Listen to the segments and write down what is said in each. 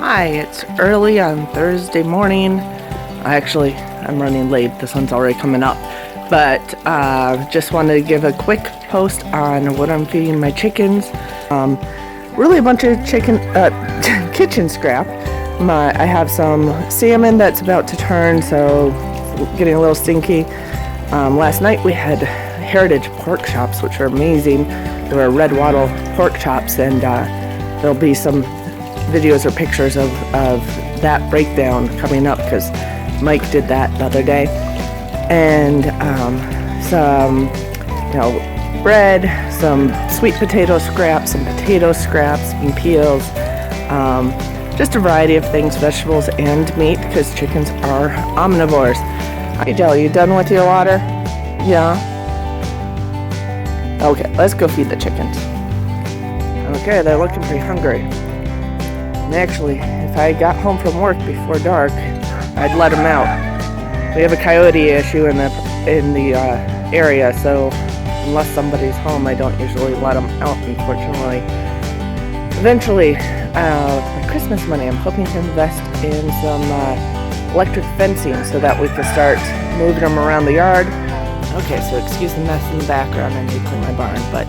Hi, it's early on Thursday morning. I'm running late. The sun's already coming up. But just wanted to give a quick post on what I'm feeding my chickens. Really a bunch of kitchen scrap. I have some salmon that's about to turn, so it's getting a little stinky. Last night we had heritage pork chops, which are amazing. They were red wattle pork chops, and there'll be some videos or pictures of that breakdown coming up because Mike did that the other day. And some bread, some sweet potato scraps, some potato scraps and peels, just a variety of things, vegetables and meat, because chickens are omnivores. Hey Jill, you done with your water? Yeah? Okay, let's go feed the chickens. Okay, they're looking pretty hungry. And actually, if I got home from work before dark, I'd let them out. We have a coyote issue in the area, so unless somebody's home, I don't usually let them out, unfortunately. Eventually, for Christmas money, I'm hoping to invest in some electric fencing so that we can start moving them around the yard. Okay, so excuse the mess in the background. I need to clean my barn, but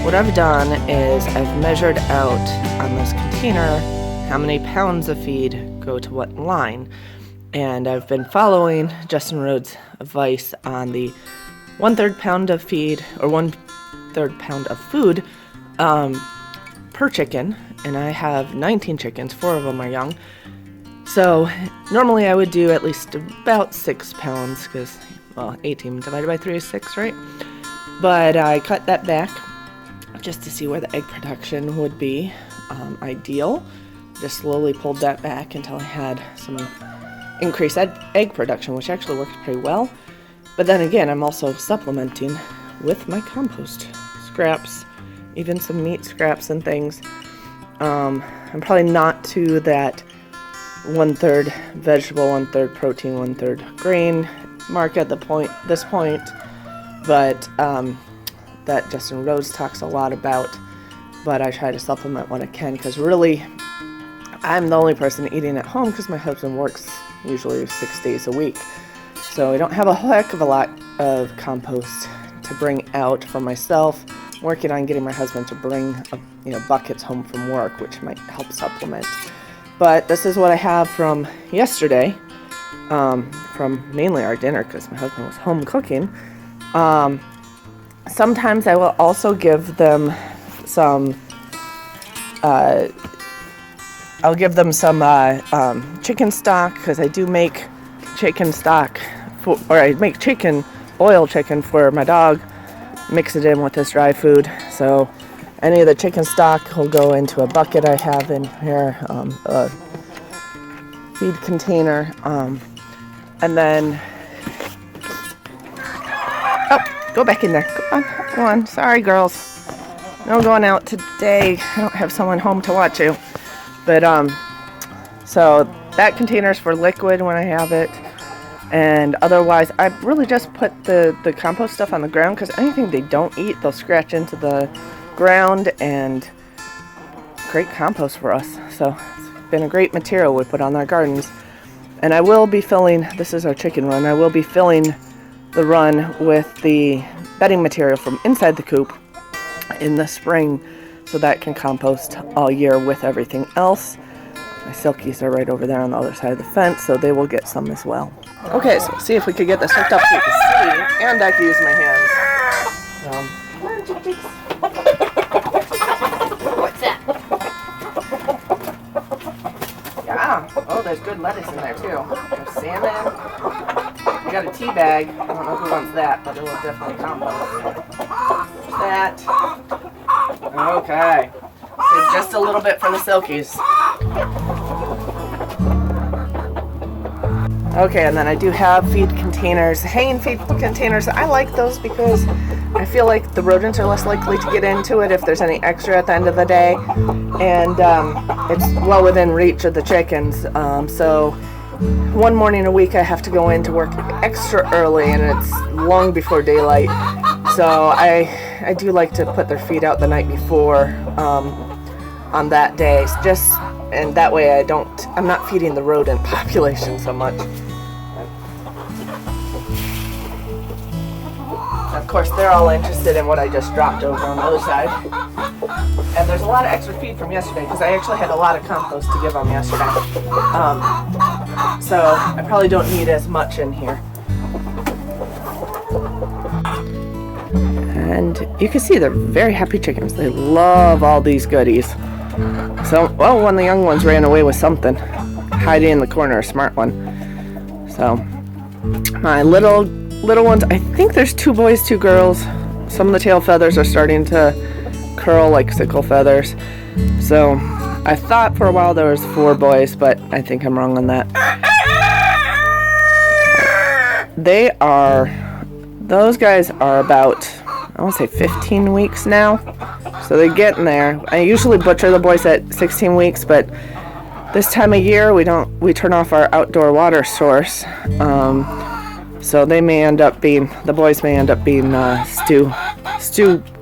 what I've done is I've measured out on this container how many pounds of feed go to what line. And I've been following Justin Rhodes' advice on the 1/3 pound of feed, or 1/3 pound of food per chicken. And I have 19 chickens, 4 of them are young. So normally I would do at least about 6 pounds, because, 18 divided by 3 is 6, right? But I cut that back just to see where the egg production would be ideal. Just slowly pulled that back until I had some increased egg production, which actually works pretty well. But then again, I'm also supplementing with my compost scraps, even some meat scraps and things. I'm probably not to that 1/3 vegetable, 1/3 protein, 1/3 grain mark at this point, but that Justin Rhodes talks a lot about. But I try to supplement what I can, because really I'm the only person eating at home, because my husband works usually 6 days a week. So I don't have a heck of a lot of compost to bring out for myself. I'm working on getting my husband to bring buckets home from work, which might help supplement. But this is what I have from yesterday, from mainly our dinner, because my husband was home cooking. Sometimes I will also give them some chicken stock, because I do make chicken stock, I make boiled chicken for my dog, mix it in with this dry food. So any of the chicken stock will go into a bucket I have in here, a feed container, and then, go back in there, go on, sorry girls. No going out today. I don't have someone home to watch you. But, so that container's for liquid when I have it. And otherwise, I really just put the compost stuff on the ground, because anything they don't eat, they'll scratch into the ground, and great compost for us. So it's been a great material we put on our gardens. And I will be filling, this is our chicken run, I will be filling the run with the bedding material from inside the coop in the spring, so that can compost all year with everything else. My silkies are right over there on the other side of the fence, so they will get some as well. Okay, so see if we could get this hooked up so you can see, and I can use my hands. Come on, chickies. What's that? Yeah. Oh, there's good lettuce in there too. There's salmon. We got a tea bag. I don't know who wants that, but it will definitely compost. That. Okay. So just a little bit for the silkies. Okay, and then I do have feed containers, hanging feed containers. I like those because I feel like the rodents are less likely to get into it if there's any extra at the end of the day. And it's well within reach of the chickens. So one morning a week I have to go in to work extra early, and it's long before daylight. So I do like to put their feed out the night before. on that day, and that way I'm not feeding the rodent population so much. Of course, they're all interested in what I just dropped over on the other side. And there's a lot of extra feed from yesterday because I actually had a lot of compost to give them yesterday. So I probably don't need as much in here. And you can see they're very happy chickens. They love all these goodies. So, well, one of the young ones ran away with something, hiding in the corner, a smart one. So, my little ones, I think there's 2 boys, 2 girls. Some of the tail feathers are starting to curl like sickle feathers. So, I thought for a while there was 4 boys, but I think I'm wrong on that. Those guys are about, I want to say 15 weeks now. So they're getting there. I usually butcher the boys at 16 weeks, but this time of year we turn off our outdoor water source. So they may end up being, the boys may end up being stew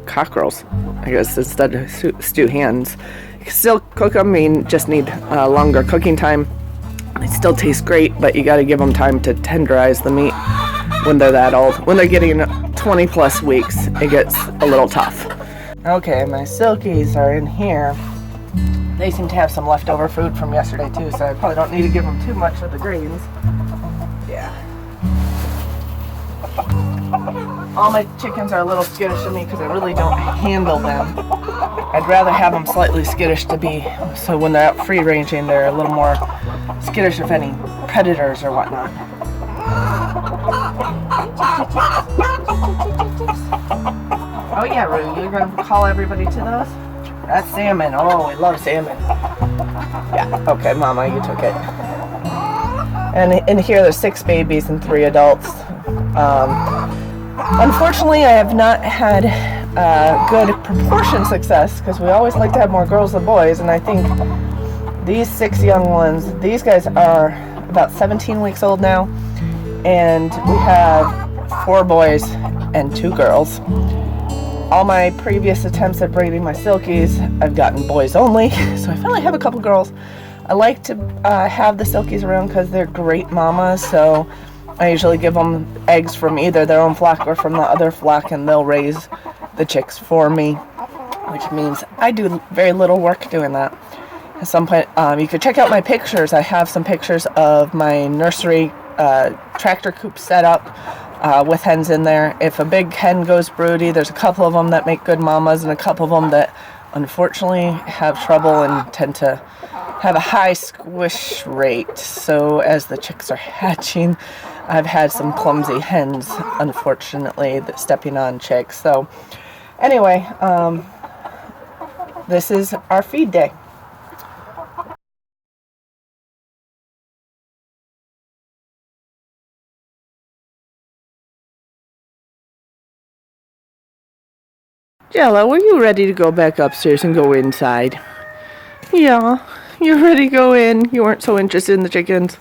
cockerels, I guess, instead of stew hens. You can still cook them, you just need longer cooking time. They still taste great, but you got to give them time to tenderize the meat when they're that old. When they're getting 20 plus weeks, it gets a little tough. Okay, my silkies are in here. They seem to have some leftover food from yesterday too, so I probably don't need to give them too much of the greens. Yeah. All my chickens are a little skittish of me because I really don't handle them. I'd rather have them slightly skittish to be, so when they're out free ranging, they're a little more skittish of any predators or whatnot. Oh yeah, Rue, you're gonna call everybody to those? That's salmon. Oh, we love salmon. Yeah, okay, Mama, you took it. And in here there's 6 babies and 3 adults. Unfortunately, I have not had good proportion success because we always like to have more girls than boys, and I think these 6 young ones, these guys are about 17 weeks old now, and we have 4 boys and 2 girls. All my previous attempts at breeding my silkies, I've gotten boys only, so I finally have a couple girls. I like to have the silkies around because they're great mamas, so I usually give them eggs from either their own flock or from the other flock, and they'll raise the chicks for me, which means I do very little work doing that. At some point, you could check out my pictures. I have some pictures of my nursery tractor coop set up with hens in there. If a big hen goes broody, there's a couple of them that make good mamas and a couple of them that unfortunately have trouble and tend to have a high squish rate. So as the chicks are hatching, I've had some clumsy hens, unfortunately, that stepping on chicks. So anyway, this is our feed day. Jello, were you ready to go back upstairs and go inside? Yeah, you're ready to go in. You weren't so interested in the chickens.